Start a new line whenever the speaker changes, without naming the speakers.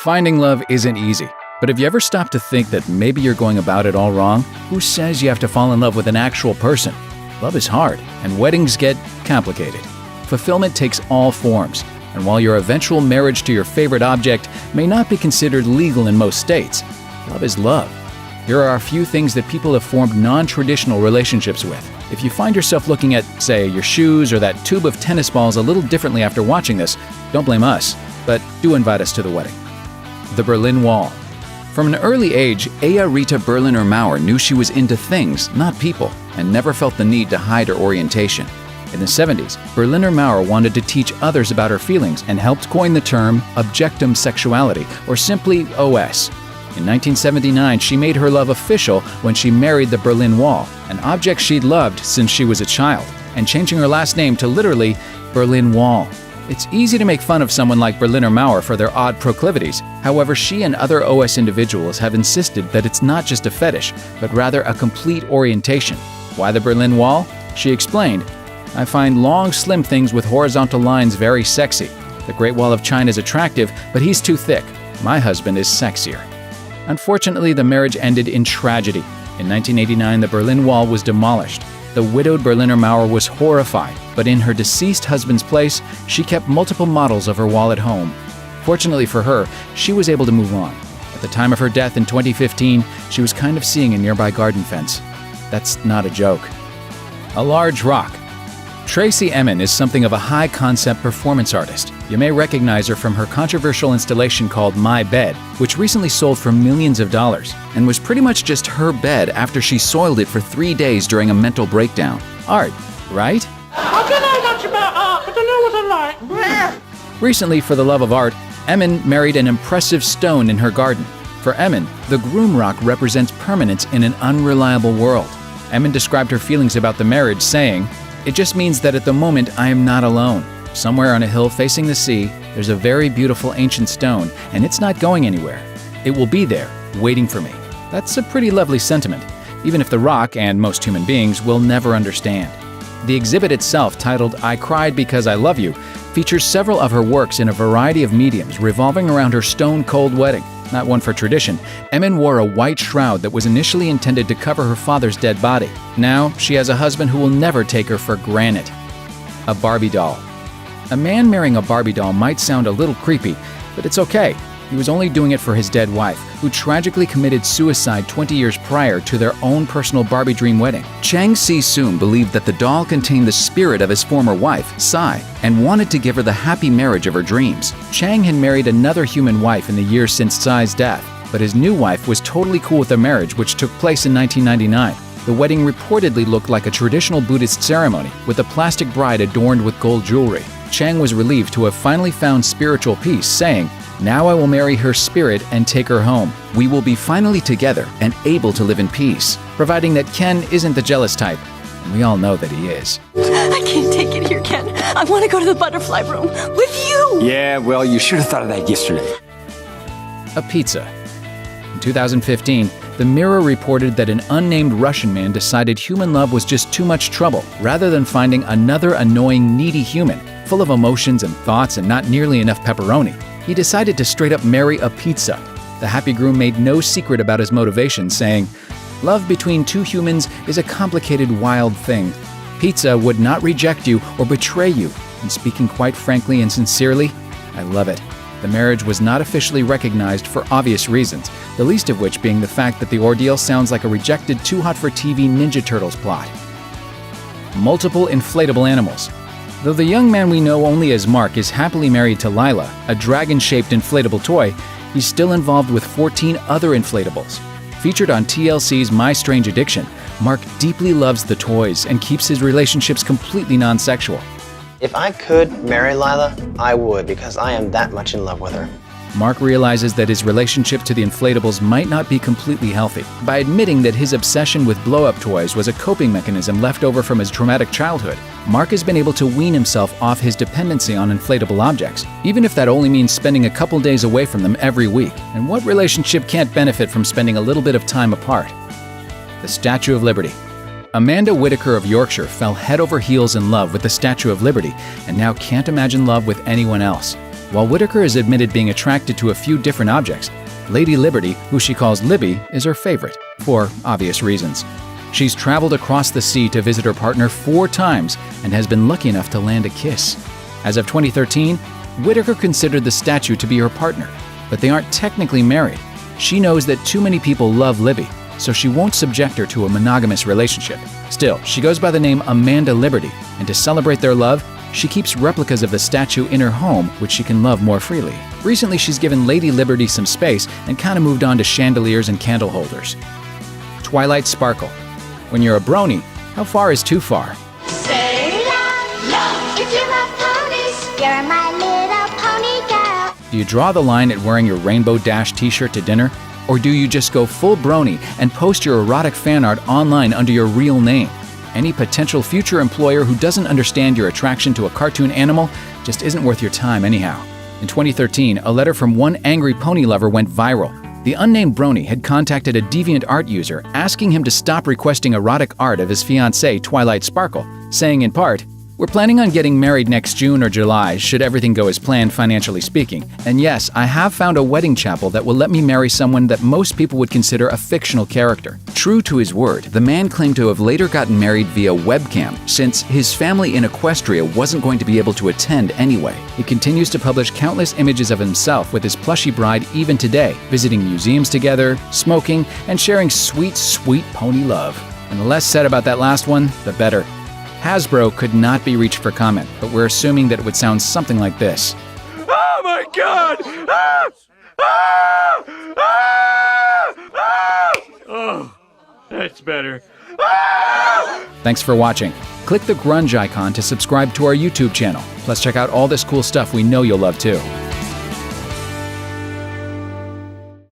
Finding love isn't easy, but have you ever stopped to think that maybe you're going about it all wrong? Who says you have to fall in love with an actual person? Love is hard, and weddings get complicated. Fulfillment takes all forms, and while your eventual marriage to your favorite object may not be considered legal in most states, love is love. Here are a few things that people have formed non-traditional relationships with. If you find yourself looking at, say, your shoes or that tube of tennis balls a little differently after watching this, don't blame us, but do invite us to the wedding. The Berlin Wall. From an early age, Aya Rita Berliner Mauer knew she was into things, not people, and never felt the need to hide her orientation. In the 70s, Berliner Mauer wanted to teach others about her feelings and helped coin the term objectum sexuality, or simply OS. In 1979, she made her love official when she married the Berlin Wall, an object she'd loved since she was a child, and changing her last name to literally Berlin Wall. It's easy to make fun of someone like Berliner Mauer for their odd proclivities. However, she and other OS individuals have insisted that it's not just a fetish, but rather a complete orientation. Why the Berlin Wall? She explained, "I find long, slim things with horizontal lines very sexy. The Great Wall of China is attractive, but he's too thick. My husband is sexier." Unfortunately, the marriage ended in tragedy. In 1989, the Berlin Wall was demolished. The widowed Berliner Mauer was horrified, but in her deceased husband's place, she kept multiple models of her wall at home. Fortunately for her, she was able to move on. At the time of her death in 2015, she was kind of seeing a nearby garden fence. That's not a joke. A large rock. Tracy Emin is something of a high-concept performance artist. You may recognize her from her controversial installation called My Bed, which recently sold for millions of dollars, and was pretty much just her bed after she soiled it for 3 days during a mental breakdown. Art, right?
I don't know much about art, but I know what I like.
Recently, for the love of art, Emin married an impressive stone in her garden. For Emin, the groom rock represents permanence in an unreliable world. Emin described her feelings about the marriage, saying, "It just means that at the moment I am not alone. Somewhere on a hill facing the sea, there's a very beautiful ancient stone, and it's not going anywhere. It will be there, waiting for me." That's a pretty lovely sentiment, even if the rock, and most human beings, will never understand. The exhibit itself, titled "I Cried Because I Love You," features several of her works in a variety of mediums revolving around her stone-cold wedding. Not one for tradition, Emin wore a white shroud that was initially intended to cover her father's dead body. Now, she has a husband who will never take her for granted. A Barbie doll. A man marrying a Barbie doll might sound a little creepy, but it's okay. He was only doing it for his dead wife, who tragically committed suicide 20 years prior to their own personal Barbie dream wedding. Chang Si-soon believed that the doll contained the spirit of his former wife, Tsai, and wanted to give her the happy marriage of her dreams. Chang had married another human wife in the years since Tsai's death, but his new wife was totally cool with their marriage, which took place in 1999. The wedding reportedly looked like a traditional Buddhist ceremony, with a plastic bride adorned with gold jewelry. Chang was relieved to have finally found spiritual peace, saying, "Now I will marry her spirit and take her home. We will be finally together and able to live in peace," providing that Ken isn't the jealous type, and we all know that he is.
I can't take it here, Ken. I want to go to the butterfly room with you.
Yeah, well, you should have thought of that yesterday.
A pizza. In 2015, the Mirror reported that an unnamed Russian man decided human love was just too much trouble. Rather than finding another annoying, needy human, full of emotions and thoughts and not nearly enough pepperoni, he decided to straight up marry a pizza. The happy groom made no secret about his motivation, saying, "Love between two humans is a complicated, wild thing. Pizza would not reject you or betray you, and speaking quite frankly and sincerely, I love it." The marriage was not officially recognized for obvious reasons, the least of which being the fact that the ordeal sounds like a rejected Too Hot for TV Ninja Turtles plot. Multiple inflatable animals. Though the young man we know only as Mark is happily married to Lila, a dragon-shaped inflatable toy, he's still involved with 14 other inflatables. Featured on TLC's My Strange Addiction, Mark deeply loves the toys and keeps his relationships completely non-sexual.
If I could marry Lila, I would, because I am that much in love with her.
Mark realizes that his relationship to the inflatables might not be completely healthy. By admitting that his obsession with blow-up toys was a coping mechanism left over from his traumatic childhood, Mark has been able to wean himself off his dependency on inflatable objects, even if that only means spending a couple days away from them every week. And what relationship can't benefit from spending a little bit of time apart? The Statue of Liberty. Amanda Whitaker of Yorkshire fell head over heels in love with the Statue of Liberty and now can't imagine love with anyone else. While Whitaker has admitted being attracted to a few different objects, Lady Liberty, who she calls Libby, is her favorite, for obvious reasons. She's traveled across the sea to visit her partner 4 times and has been lucky enough to land a kiss. As of 2013, Whitaker considered the statue to be her partner, but they aren't technically married. She knows that too many people love Libby, so she won't subject her to a monogamous relationship. Still, she goes by the name Amanda Liberty, and to celebrate their love, she keeps replicas of the statue in her home, which she can love more freely. Recently, she's given Lady Liberty some space and kind of moved on to chandeliers and candle holders. Twilight Sparkle. When you're a brony, how far is too far?
Say loud, love. If you love ponies, you're my little pony girl.
Do you draw the line at wearing your Rainbow Dash t-shirt to dinner? Or do you just go full brony and post your erotic fan art online under your real name? Any potential future employer who doesn't understand your attraction to a cartoon animal just isn't worth your time anyhow. In 2013, a letter from one angry pony lover went viral. The unnamed brony had contacted a DeviantArt user asking him to stop requesting erotic art of his fiancée, Twilight Sparkle, saying in part, "We're planning on getting married next June or July, should everything go as planned financially speaking. And yes, I have found a wedding chapel that will let me marry someone that most people would consider a fictional character." True to his word, the man claimed to have later gotten married via webcam, since his family in Equestria wasn't going to be able to attend anyway. He continues to publish countless images of himself with his plushy bride even today, visiting museums together, smoking, and sharing sweet, sweet pony love. And the less said about that last one, the better. Hasbro could not be reached for comment, but we're assuming that it would sound something like this.
Oh my god! Ah! Ah! Ah! Ah! Oh, that's better. Ah!
Thanks for watching. Click the grunge icon to subscribe to our YouTube channel. Plus check out all this cool stuff we know you'll love too.